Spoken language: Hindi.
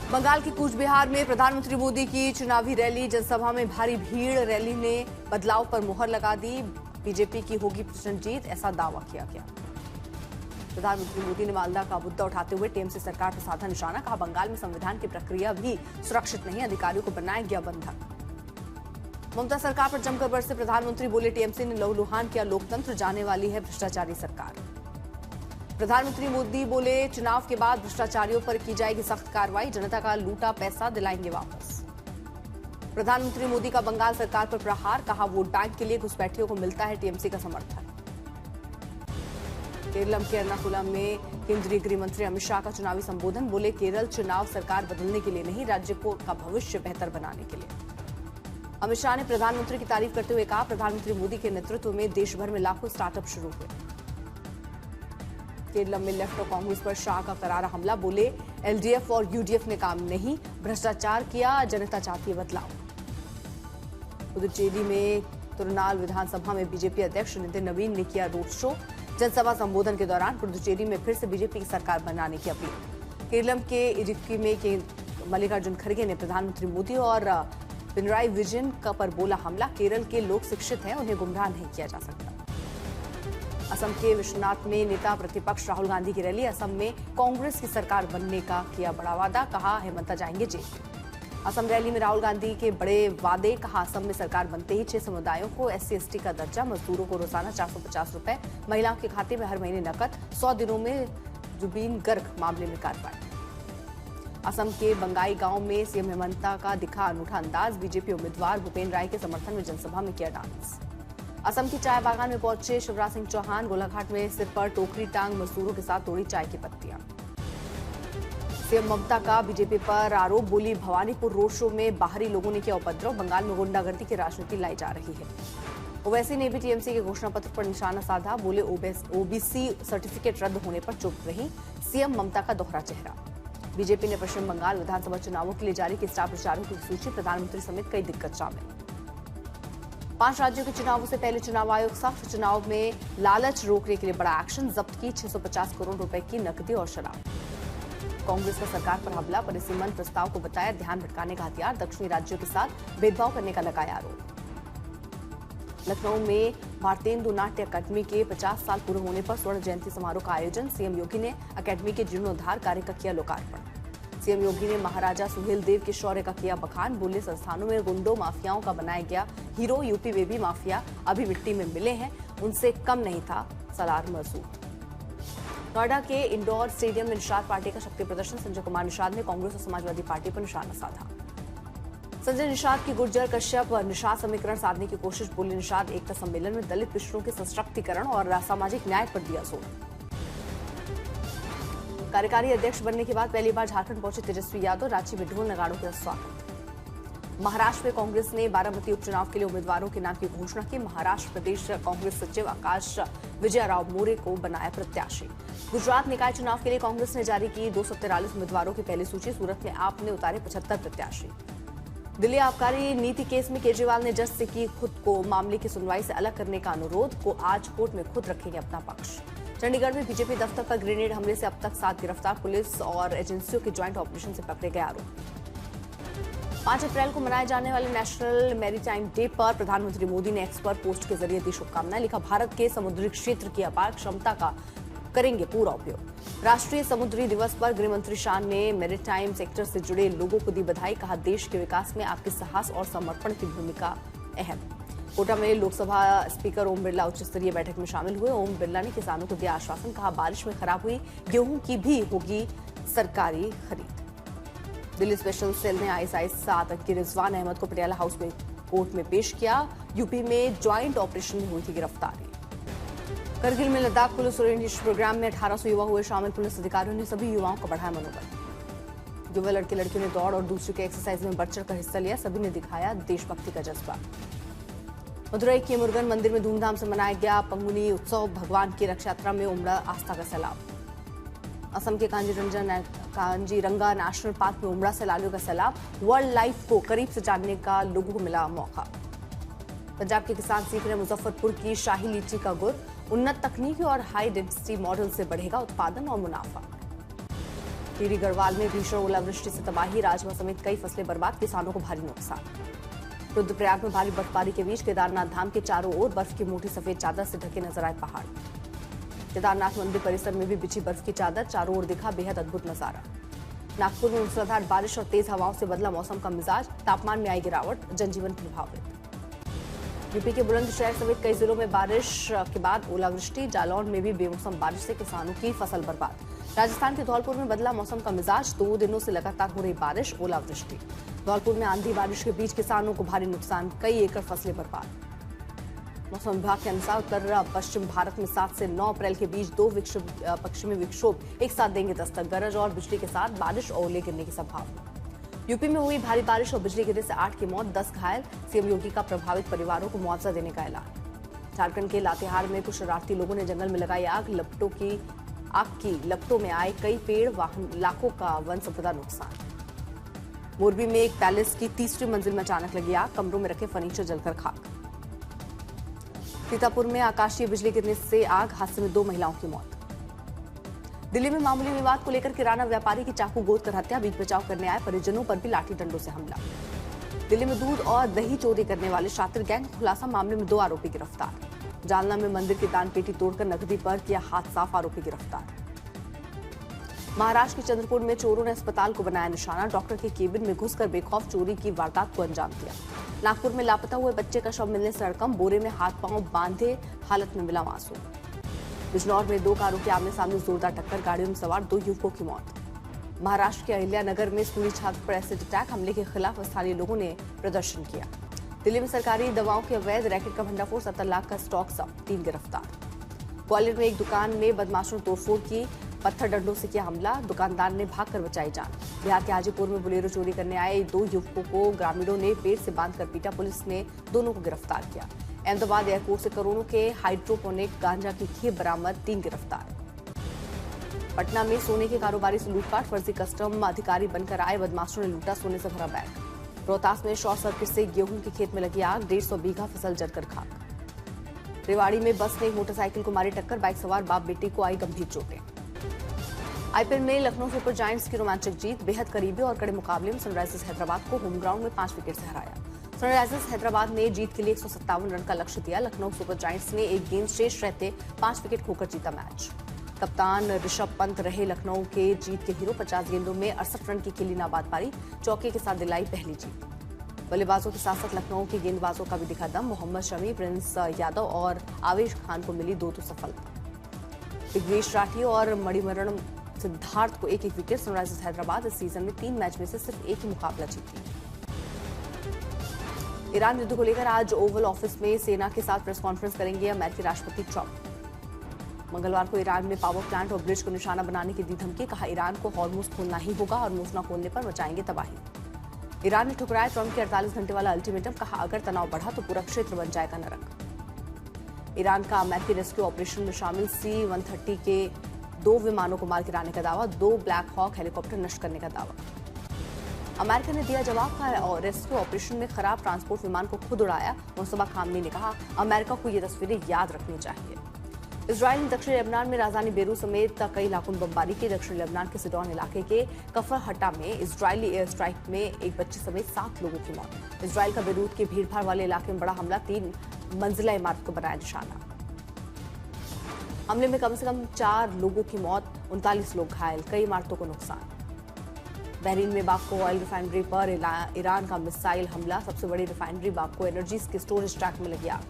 बंगाल के कूच बिहार में प्रधानमंत्री मोदी की चुनावी रैली, जनसभा में भारी भीड़। रैली ने बदलाव पर मुहर लगा दी। बीजेपी की होगी प्रचंड जीत, ऐसा दावा किया गया। प्रधानमंत्री मोदी ने मालदा का मुद्दा उठाते हुए टीएमसी सरकार पर साधा निशाना। कहा, बंगाल में संविधान की प्रक्रिया भी सुरक्षित नहीं, अधिकारियों को बनाया गया बंधक। ममता सरकार पर जमकर बरसे प्रधानमंत्री, बोले टीएमसी ने लहूलुहान किया लोकतंत्र, जाने वाली है भ्रष्टाचारी सरकार। प्रधानमंत्री मोदी बोले, चुनाव के बाद भ्रष्टाचारियों पर की जाएगी सख्त कार्रवाई, जनता का लूटा पैसा दिलाएंगे वापस। प्रधानमंत्री मोदी का बंगाल सरकार पर प्रहार। कहा, वोट बैंक के लिए घुसपैठियों को मिलता है टीएमसी का समर्थन। केरलम के एर्नाकुलम में केंद्रीय गृह मंत्री अमित शाह का चुनावी संबोधन, बोले केरल चुनाव सरकार बदलने के लिए नहीं, राज्य को का भविष्य बेहतर बनाने के लिए। अमित शाह ने प्रधानमंत्री की तारीफ करते हुए कहा, प्रधानमंत्री मोदी के नेतृत्व में देश भर में लाखों स्टार्टअप शुरू हुए। केरल में लेफ्ट और कांग्रेस पर शाह का करारा हमला, बोले एलडीएफ और यूडीएफ ने काम नहीं, भ्रष्टाचार किया, जनता चाहती है बदलाव। पुदुचेरी में तुरनाल विधानसभा में बीजेपी अध्यक्ष नितिन नवीन ने किया रोड शो। जनसभा संबोधन के दौरान पुदुचेरी में फिर से बीजेपी की सरकार बनाने की अपील। केरल के इडुक्की में मल्लिकार्जुन खड़गे ने प्रधानमंत्री मोदी और पिनराई विजयन पर बोला हमला, केरल के लोग शिक्षित हैं, उन्हें गुमराह नहीं किया जा सकता। असम के विश्वनाथ में नेता प्रतिपक्ष राहुल गांधी की रैली। असम में कांग्रेस की सरकार बनने का किया बड़ा वादा, कहा हेमंता जाएंगे जेल। असम रैली में राहुल गांधी के बड़े वादे। कहा, असम में सरकार बनते ही 6 समुदायों को SC/ST का दर्जा, मजदूरों को रोजाना 450 रुपए, महिलाओं के खाते में हर महीने नकद, 100 दिनों में जुबीन गर्ग मामले में कार्रवाई। असम के बंगाई गांव में सीएम हेमंता का दिखा अनूठा अंदाज। बीजेपी उम्मीदवार भूपेन राय के समर्थन में जनसभा में किया डांस। असम की चाय बागान में पहुंचे शिवराज सिंह चौहान, गोलाघाट में सिर पर टोकरी टांग मजदूरों के साथ तोड़ी चाय की पत्तियां। सीएम ममता का बीजेपी पर आरोप, बोली भवानीपुर रोड शो में बाहरी लोगों ने किया उपद्रव, बंगाल में गुंडागर्दी की राजनीति लाई जा रही है। ओवैसी ने भी टीएमसी के घोषणा पत्र पर निशाना साधा, बोले ओबीसी सर्टिफिकेट रद्द होने पर चुप रही सीएम ममता का दोहरा चेहरा। बीजेपी ने पश्चिम बंगाल विधानसभा चुनावों के लिए जारी की स्टार प्रचारकों की सूची, प्रधानमंत्री समेत कई दिग्गज शामिल। 5 राज्यों के चुनावों से पहले चुनाव आयोग सख्त, चुनाव में लालच रोकने के लिए बड़ा एक्शन, जब्त की 650 करोड़ रुपए की नकदी और शराब। कांग्रेस का सरकार पर हमला, परिसीमन प्रस्ताव को बताया ध्यान भटकाने का हथियार, दक्षिणी राज्यों के साथ भेदभाव करने का लगाया आरोप। लखनऊ में भारतेंदु नाट्य अकादमी के 50 साल पूरे होने पर स्वर्ण जयंती समारोह का आयोजन, सीएम योगी ने अकादमी के जीर्णोद्धार कार्य का किया लोकार्पण। सीएम योगी ने महाराजा सुहेलदेव के शौर्य का किया बखान, बोले संस्थानों में गुंडों माफियाओं का बनाया गया हीरो, यूपी में भी माफिया अभी मिट्टी में मिले हैं, उनसे कम नहीं था सलार मसूद। नोएडा के इंडोर स्टेडियम में निषाद पार्टी का शक्ति प्रदर्शन, संजय कुमार निषाद ने कांग्रेस और समाजवादी पार्टी पर निशाना साधा। संजय निषाद की गुर्जर कश्यप निषाद समीकरण साधने की कोशिश, बोले निषाद एकता सम्मेलन में दलित पिछड़ों के सशक्तिकरण और सामाजिक न्याय पर दिया जोर। कार्यकारी अध्यक्ष बनने के बाद पहली बार झारखंड पहुंचे तेजस्वी यादव, रांची में ढोल नगाड़ों का स्वागत। महाराष्ट्र में कांग्रेस ने बारामती उपचुनाव के लिए उम्मीदवारों के नाम की घोषणा की, महाराष्ट्र प्रदेश कांग्रेस सचिव आकाश विजयराव मोरे को बनाया प्रत्याशी। गुजरात निकाय चुनाव के लिए कांग्रेस ने जारी की 243 उम्मीदवारों की पहली सूची, सूरत में आप ने उतारे 75 प्रत्याशी। दिल्ली आबकारी नीति केस में केजरीवाल ने जज से की खुद को मामले की सुनवाई से अलग करने का अनुरोध, को आज कोर्ट में खुद रखेंगे अपना पक्ष। चंडीगढ़ में बीजेपी दफ्तर पर ग्रेनेड हमले से अब तक 7 गिरफ्तार, पुलिस और एजेंसियों के ज्वाइंट ऑपरेशन से पकड़े गए आरोपी। 5 अप्रैल को मनाए जाने वाले नेशनल मैरीटाइम डे पर प्रधानमंत्री मोदी ने एक्स पर पोस्ट के जरिए दी शुभकामनाएं, लिखा भारत के समुद्री क्षेत्र की अपार क्षमता का करेंगे पूरा उपयोग। राष्ट्रीय समुद्री दिवस पर गृहमंत्री शाह ने मैरीटाइम सेक्टर से जुड़े लोगों को दी बधाई, कहा देश के विकास में आपके साहस और समर्पण की भूमिका अहम। कोटा में लोकसभा स्पीकर ओम बिरला उच्च स्तरीय बैठक में शामिल हुए। ओम बिरला ने किसानों को दिया आश्वासन, कहा बारिश में खराब हुई गेहूं की भी होगी सरकारी खरीद। दिल्ली स्पेशल सेल ने ISIS आतंकी रिजवान अहमद को पटियाला हाउस में कोर्ट में पेश किया। यूपी में ज्वाइंट ऑपरेशन में हुई थी गिरफ्तारी। करगिल में लद्दाख पुलिस ओरिएंटेशन प्रोग्राम में 1800 युवा हुए शामिल, पुलिस अधिकारियों ने सभी युवाओं का बढ़ाया मनोबल। युवा लड़के लड़कियों ने दौड़ और दूसरे के एक्सरसाइज में बढ़ चढ़कर हिस्सा लिया, सभी ने दिखाया देशभक्ति का जज्बा। मदुरई के मुरुगन मंदिर में धूमधाम से मनाया गया पंगुनी उत्सव, भगवान की रक्षा यात्रा में उमड़ा आस्था का सैलाब। असम के कांजीरंगा नेशनल पार्क में उमड़ा सैलानियों का सैलाब, वर्ल्ड लाइफ को करीब से जानने का लोगों को मिला मौका। पंजाब के किसान सीख रहे मुजफ्फरपुर की शाही लीची का गुर, उन्नत तकनीकी और हाई डेंसिटी मॉडल से बढ़ेगा उत्पादन और मुनाफा। टिहरी गढ़वाल में भीषण ओलावृष्टि से तबाही, राजमा समेत कई फसलें बर्बाद, किसानों को भारी नुकसान। रुद्रप्रयाग में भारी बर्फबारी के बीच केदारनाथ धाम के चारों ओर बर्फ की मोटी सफेद चादर से ढके नजर आए पहाड़। केदारनाथ मंदिर परिसर में भी बिछी बर्फ की चादर, चारों ओर दिखा बेहद अद्भुत नजारा। नागपुर में मूसलाधार बारिश और तेज हवाओं से बदला मौसम का मिजाज, तापमान में आई गिरावट, जनजीवन प्रभावित। यूपी के बुलंदशहर समेत कई जिलों में बारिश के बाद ओलावृष्टि, जालौन में भी बेमौसम बारिश से किसानों की फसल बर्बाद। राजस्थान के धौलपुर में बदला मौसम का मिजाज, 2 दिनों से लगातार हो रही बारिश, ओलावृष्टि। धौलपुर में आंधी बारिश के बीच किसानों को भारी नुकसान, कई एकड़ फसलें बर्बाद। मौसम विभाग के अनुसार उत्तर पश्चिम भारत में 7 से 9 अप्रैल के बीच 2 पश्चिमी विक्षोभ एक साथ देंगे दस्तक, गरज और बिजली के साथ बारिश और ओले गिरने की संभावना। यूपी में हुई भारी बारिश और बिजली गिरने से 8 की मौत, 10 घायल, सीएम योगी का प्रभावित परिवारों को मुआवजा देने का ऐलान। झारखंड के लातेहार में कुछ शरारती लोगों ने जंगल में लगाई आग की लपटों में आए कई पेड़, वाहन, लाखों का वन संपदा नुकसान। मोरबी में एक पैलेस की 3री मंजिल में अचानक लगी आग, कमरों में रखे फर्नीचर जलकर खाक। सीतापुर में आकाशीय बिजली गिरने से आग, हादसे में 2 महिलाओं की मौत। दिल्ली में मामूली विवाद को लेकर किराना व्यापारी की चाकू गोद कर हत्या, बीच बचाव करने आए परिजनों पर भी लाठी डंडों से हमला। दिल्ली में दूध और दही चोरी करने वाले शातिर गैंग का खुलासा, मामले में 2 आरोपी गिरफ्तार। जालना में मंदिर की दान पेटी तोड़कर नकदी पर किया हाथ साफ, आरोपी गिरफ्तार। महाराष्ट्र के चंद्रपुर में चोरों ने अस्पताल को बनाया निशाना, डॉक्टर के केबिन में घुसकर बेखौफ चोरी की वारदात को अंजाम दिया। नागपुर में लापता हुए बच्चे का शव मिलने से हड़कंप, बोरे में हाथ पांव बांधे हालत में मिला मासूम। बिजनौर में 2 कारों के आमने सामने जोरदार टक्कर, गाड़ियों में सवार 2 युवकों की मौत। महाराष्ट्र के अहिल्यानगर में स्कूली छात्र पर एसिड अटैक, हमले के खिलाफ स्थानीय लोगों ने प्रदर्शन किया। दिल्ली में सरकारी दवाओं के अवैध रैकेट का भंडाफोड़, 70 लाख का स्टॉक जब्त, 3 गिरफ्तार। ग्वालियर में एक दुकान में बदमाशों ने तोड़फोड़ की, पत्थर डंडों से किया हमला, दुकानदार ने भागकर बचाई जान। बिहार के हाजीपुर में बोलेरो चोरी करने आए 2 युवकों को ग्रामीणों ने पेड़ से बांधकर पीटा, पुलिस ने दोनों को गिरफ्तार किया। अहमदाबाद एयरपोर्ट से करोड़ों के हाइड्रोपोनिक गांजा की खेप बरामद, 3 गिरफ्तार। पटना में सोने के कारोबारी से लूटपाट, फर्जी कस्टम अधिकारी बनकर आए बदमाशों ने लूटा सोने से भरा बैग। रोहतास में शॉर्ट सर्किट से गेहूं के खेत में लगी आग, 150 बीघा फसल जलकर खाक। रेवाड़ी में बस ने एक मोटरसाइकिल को मारी टक्कर, बाइक सवार बाप बेटी को आई गंभीर चोटें। आईपीएल में लखनऊ सुपर जायंट्स की रोमांचक जीत, बेहद करीबी और कड़े मुकाबले में सनराइजर्स हैदराबाद को होम ग्राउंड में 5 विकेट से हराया। सनराइजर्स हैदराबाद ने जीत के लिए 157 रन का लक्ष्य दिया। लखनऊ सुपर जायंट्स ने एक गेंद शेष रहते 5 विकेट खोकर जीता मैच। कप्तान ऋषभ पंत रहे लखनऊ के जीत के हीरो, 50 गेंदों में 68 रन की खेली नाबाद पारी, चौके के साथ दिलाई पहली जीत। बल्लेबाजों के साथ साथ लखनऊ के गेंदबाजों का भी दिखा दम, मोहम्मद शमी, प्रिंस यादव और आवेश खान को मिली 2 सफलता। दिग्वेश राठी और मणिमरण सिद्धार्थ को 1-1 विकेट। सनराइजर्स हैदराबाद इस सीजन में 3 मैच में से सिर्फ 1 ही मुकाबला जीती। ईरान युद्ध को लेकर आज ओवल ऑफिस में सेना के साथ प्रेस कॉन्फ्रेंस करेंगे अमेरिकी राष्ट्रपति ट्रंप। मंगलवार को ईरान में पावर प्लांट और ब्रिज को निशाना बनाने की दी धमकी, कहा ईरान को हॉर्मुज खोलना ही होगा, हॉर्मुज न खोलने पर मचाएंगे तबाही। ईरान ने ठुकराया ट्रंप के 48 घंटे वाला अल्टीमेटम, कहा अगर तनाव बढ़ा तो पूरा क्षेत्र बन जाएगा नरक। ईरान का अमेरिकी रेस्क्यू ऑपरेशन में शामिल C-130 के 2 विमानों को मार गिराने का दावा, 2 ब्लैक हॉक हेलीकॉप्टर नष्ट करने का दावा। अमेरिका ने दिया जवाब, का और रेस्क्यू ऑपरेशन में खराब ट्रांसपोर्ट विमान को खुद उड़ाया। मुस्तफा खामनी ने कहा अमेरिका को ये तस्वीरें याद रखनी चाहिए। इजराइल ने दक्षिणी लेबनान में राजधानी बेरूत समेत कई इलाकों में बमबारी की। दक्षिणी लेबनान के सिडोन इलाके के कफर हट्टा में इजरायली एयर स्ट्राइक में एक बच्चे समेत 7 लोगों की मौत। इजराइल का बेरूत के भीड़भाड़ वाले इलाके में बड़ा हमला, 3 मंजिला इमारत को बनाया निशाना। हमले में कम से कम 4 लोगों की मौत, 39 लोग घायल, कई इमारतों को नुकसान। बहरीन में बापको ऑयल रिफाइनरी पर ईरान का मिसाइल हमला, सबसे बड़ी रिफाइनरी बापको एनर्जीज के स्टोरेज ट्रैक में लगी आग।